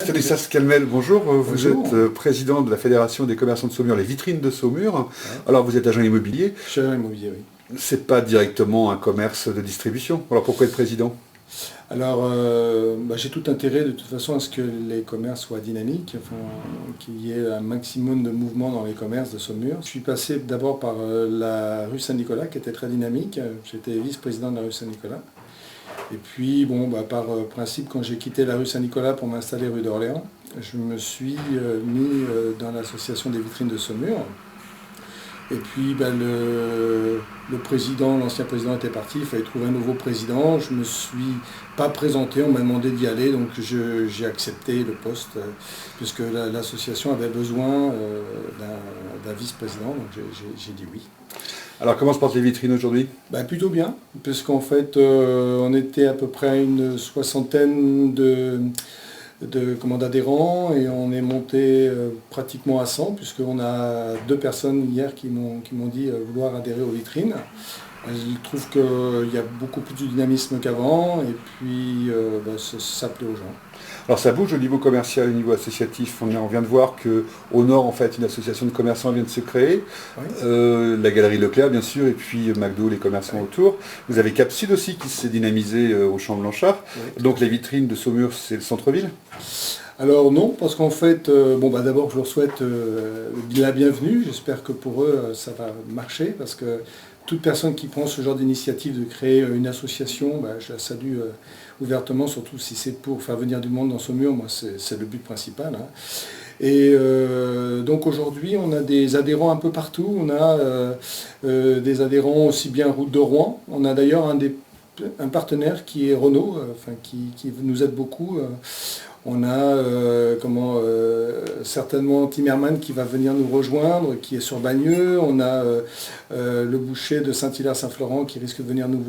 Stanislas Calmel, bonjour. Vous Bonjour. êtes président de la Fédération des commerçants de Saumur, les vitrines de Saumur. Ouais. Alors vous êtes agent immobilier. Je suis agent immobilier, oui. C'est pas directement un commerce de distribution. Alors pourquoi être président? Alors, j'ai tout intérêt de toute façon à ce que les commerces soient dynamiques, qu'il y ait un maximum de mouvement dans les commerces de Saumur. Je suis passé d'abord par la rue Saint-Nicolas qui était très dynamique. J'étais vice-président de la rue Saint-Nicolas. Et puis, par principe, quand j'ai quitté la rue Saint-Nicolas pour m'installer rue d'Orléans, je me suis mis dans l'association des vitrines de Saumur. Et puis l'ancien président était parti, il fallait trouver un nouveau président. Je ne me suis pas présenté, on m'a demandé d'y aller, donc j'ai accepté le poste, puisque l'association avait besoin d'un vice-président, donc j'ai dit oui. Alors comment se portent les vitrines aujourd'hui? Plutôt bien, puisqu'en fait on était à peu près à une soixantaine d'adhérents et on est monté pratiquement à 100 puisqu'on a 2 personnes hier qui m'ont dit vouloir adhérer aux vitrines. Ils trouvent qu'il y a beaucoup plus de dynamisme qu'avant et puis ça plaît aux gens. Alors ça bouge au niveau commercial, au niveau associatif. On vient de voir qu'au nord, en fait, une association de commerçants vient de se créer. Oui. La galerie Leclerc, bien sûr, et puis McDo, les commerçants autour. Vous avez Cap Sud aussi qui s'est dynamisé au Champ Blanchard. Oui. Donc les vitrines de Saumur, c'est le centre-ville? Alors non, parce qu'en fait, d'abord je leur souhaite la bienvenue. J'espère que pour eux, ça va marcher, parce que toute personne qui prend ce genre d'initiative de créer une association, je la salue ouvertement, surtout si c'est pour faire venir du monde dans Saumur. Moi, c'est le but principal. Hein. Et donc aujourd'hui, on a des adhérents un peu partout. On a des adhérents aussi bien route de Rouen. On a d'ailleurs un partenaire qui est Renault, qui nous aide beaucoup. On a certainement Timmerman qui va venir nous rejoindre, qui est sur Bagneux. On a le boucher de Saint-Hilaire-Saint-Florent qui risque de venir nous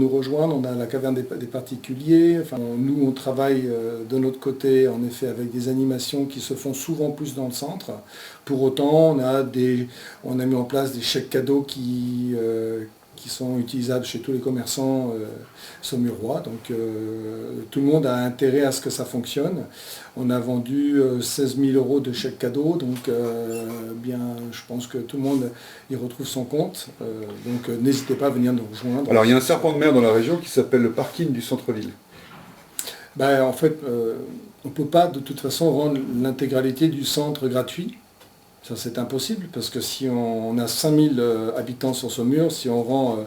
rejoindre. On a la caverne des particuliers. Nous, on travaille de notre côté, en effet, avec des animations qui se font souvent plus dans le centre. Pour autant, on a mis en place des chèques cadeaux qui sont utilisables chez tous les commerçants saumurois. Donc tout le monde a intérêt à ce que ça fonctionne. On a vendu 16 000 € de chèques cadeaux, donc je pense que tout le monde y retrouve son compte. Donc n'hésitez pas à venir nous rejoindre. Alors il y a un serpent de mer dans la région qui s'appelle le parking du centre-ville. En fait, on ne peut pas de toute façon rendre l'intégralité du centre gratuit. Ça, c'est impossible, parce que si on a 5000 habitants sur Saumur, si on rend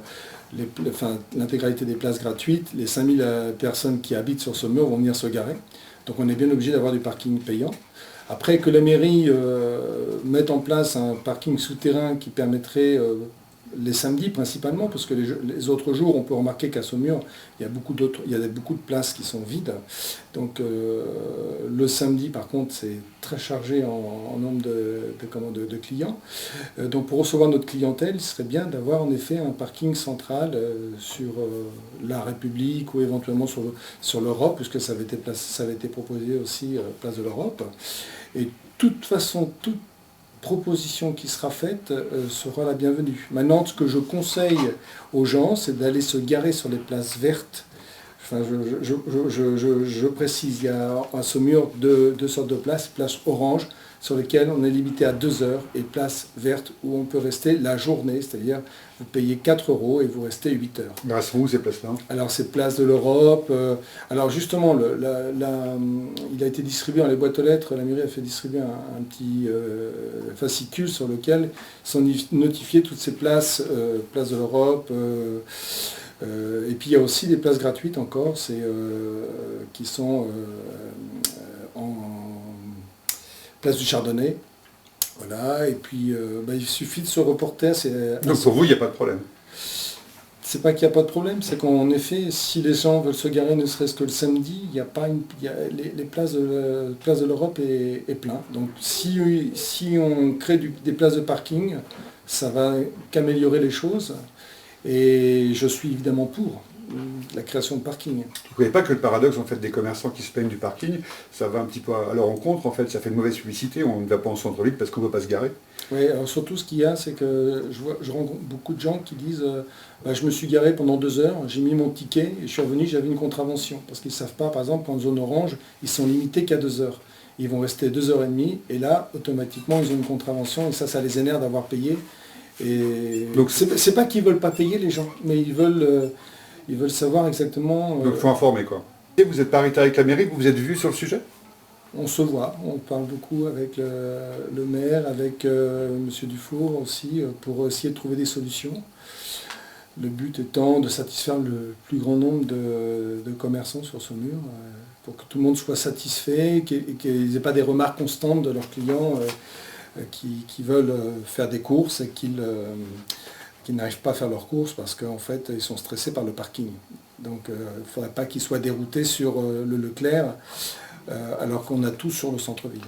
l'intégralité des places gratuites, les 5000 personnes qui habitent sur Saumur vont venir se garer. Donc on est bien obligé d'avoir du parking payant. Après, que la mairie mette en place un parking souterrain qui permettrait, les samedis principalement, parce que les autres jours, on peut remarquer qu'à Saumur, il y a beaucoup de places qui sont vides. Donc le samedi, par contre, c'est très chargé en nombre de clients. Donc pour recevoir notre clientèle, il serait bien d'avoir en effet un parking central sur la République ou éventuellement sur l'Europe, puisque ça avait été proposé aussi place de l'Europe. Et de toute façon, toute proposition qui sera faite sera la bienvenue. Maintenant, ce que je conseille aux gens, c'est d'aller se garer sur les places vertes. Je précise, il y a à Saumur deux sortes de places, place orange, sur lesquelles on est limité à 2 heures, et place verte, où on peut rester la journée, c'est-à-dire vous payez 4 € et vous restez 8 heures. Elles sont où ces places-là? Alors c'est place de l'Europe. Alors justement, il a été distribué dans les boîtes aux lettres, la mairie a fait distribuer un petit fascicule sur lequel sont notifiées toutes ces places, place de l'Europe. Et puis il y a aussi des places gratuites encore, qui sont en place du Chardonnay. Voilà, et puis il suffit de se reporter. Donc pour vous, il n'y a pas de problème? C'est pas qu'il n'y a pas de problème, c'est qu'en effet, si les gens veulent se garer ne serait-ce que le samedi, les places de l'Europe est plein. Donc si on crée des places de parking, ça va qu'améliorer les choses. Et je suis évidemment pour la création de parking. Vous ne voyez pas que le paradoxe en fait, des commerçants qui se plaignent du parking, ça va un petit peu à leur encontre, en fait, ça fait une mauvaise publicité, on ne va pas en centre-ville parce qu'on ne peut pas se garer? Oui, alors surtout ce qu'il y a, c'est que je rencontre beaucoup de gens qui disent je me suis garé pendant 2 heures, j'ai mis mon ticket et je suis revenu, j'avais une contravention. Parce qu'ils ne savent pas, par exemple, en zone orange, ils sont limités qu'à 2 heures. Ils vont rester 2 heures et demie et là, automatiquement, ils ont une contravention et ça les énerve d'avoir payé. Et donc c'est pas qu'ils ne veulent pas payer les gens, mais ils veulent savoir exactement. Donc il faut informer quoi. Et vous êtes paritaire avec la mairie, vous vous êtes vu sur le sujet? On se voit, on parle beaucoup avec le maire, avec M. Dufour aussi, pour essayer de trouver des solutions. Le but étant de satisfaire le plus grand nombre de commerçants sur ce mur, pour que tout le monde soit satisfait, et qu'ils n'aient pas des remarques constantes de leurs clients qui veulent faire des courses et qui n'arrivent pas à faire leurs courses parce qu'en fait ils sont stressés par le parking. Donc il ne faudrait pas qu'ils soient déroutés sur le Leclerc alors qu'on a tout sur le centre-ville.